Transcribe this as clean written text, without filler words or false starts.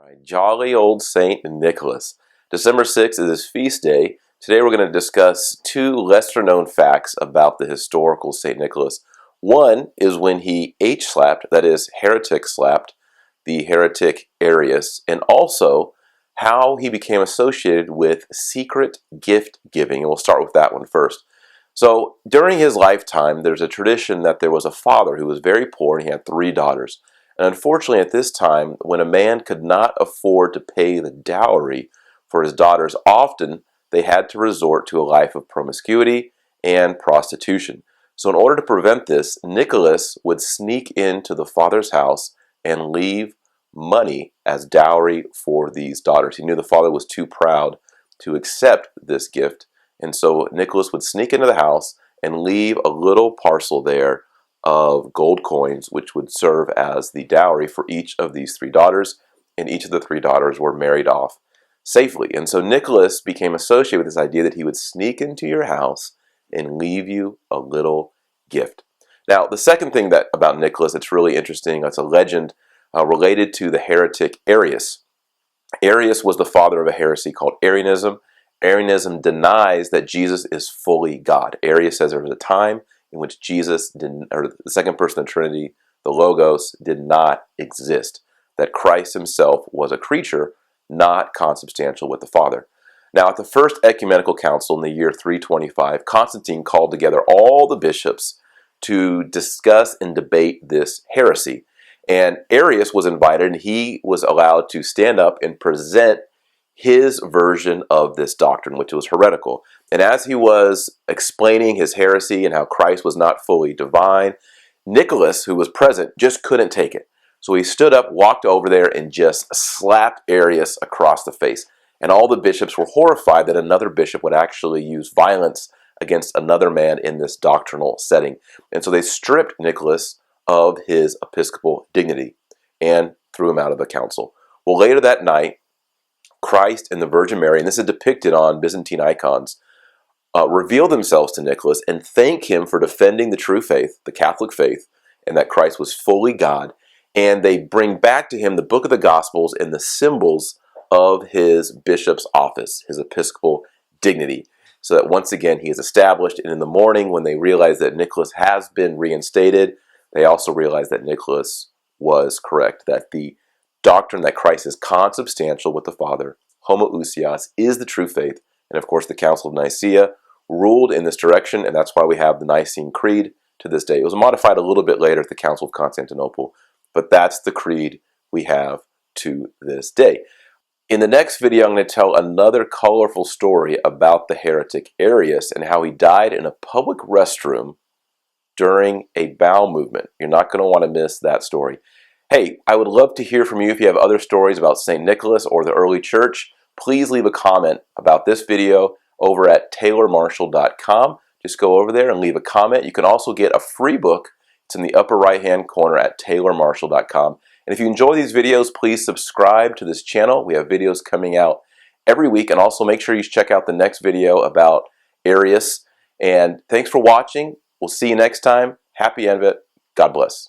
right, jolly old Saint Nicholas. December 6th is his feast day. Today we're going to discuss two lesser-known facts about the historical Saint Nicholas. One is when he H-slapped, that is, heretic-slapped, the heretic Arius, and also how he became associated with secret gift-giving. And we'll start with that one first. So during his lifetime, there's a tradition that there was a father who was very poor and he had 3 daughters. And unfortunately at this time, when a man could not afford to pay the dowry for his daughters, often they had to resort to a life of promiscuity and prostitution. So in order to prevent this, Nicholas would sneak into the father's house and leave money as dowry for these daughters. He knew the father was too proud to accept this gift, and so Nicholas would sneak into the house and leave a little parcel there of gold coins, which would serve as the dowry for each of these 3 daughters, and each of the 3 daughters were married off safely. And so Nicholas became associated with this idea that he would sneak into your house and leave you a little gift. Now, the second thing about Nicholas that's really interesting, it's a legend related to the heretic Arius. Arius was the father of a heresy called Arianism. Arianism denies that Jesus is fully God. Arius says there was a time in which Jesus didn't, or the second person of the Trinity, the Logos, did not exist. That Christ himself was a creature, not consubstantial with the Father. Now, at the First Ecumenical Council in the year 325, Constantine called together all the bishops to discuss and debate this heresy. And Arius was invited, and he was allowed to stand up and present his version of this doctrine, which was heretical. And as he was explaining his heresy and how Christ was not fully divine, Nicholas, who was present, just couldn't take it. So he stood up, walked over there, and just slapped Arius across the face. And all the bishops were horrified that another bishop would actually use violence against another man in this doctrinal setting. And so they stripped Nicholas of his episcopal dignity and threw him out of the council. Well, later that night, Christ and the Virgin Mary, and this is depicted on Byzantine icons, reveal themselves to Nicholas and thank him for defending the true faith, the Catholic faith, and that Christ was fully God. And they bring back to him the book of the Gospels and the symbols of his bishop's office, his episcopal dignity, so that once again he is established. And in the morning, when they realize that Nicholas has been reinstated, they also realize that Nicholas was correct, that the doctrine that Christ is consubstantial with the Father, homoousios, is the true faith. And of course, the Council of Nicaea ruled in this direction, and that's why we have the Nicene Creed to this day. It was modified a little bit later at the Council of Constantinople, but that's the creed we have to this day. In the next video, I'm going to tell another colorful story about the heretic Arius and how he died in a public restroom during a bowel movement. You're not going to want to miss that story. Hey, I would love to hear from you if you have other stories about St. Nicholas or the early church. Please leave a comment about this video over at taylormarshall.com. Just go over there and leave a comment. You can also get a free book. It's in the upper right-hand corner at taylormarshall.com. And if you enjoy these videos, please subscribe to this channel. We have videos coming out every week. And also make sure you check out the next video about Arius. And thanks for watching. We'll see you next time. Happy Advent. God bless.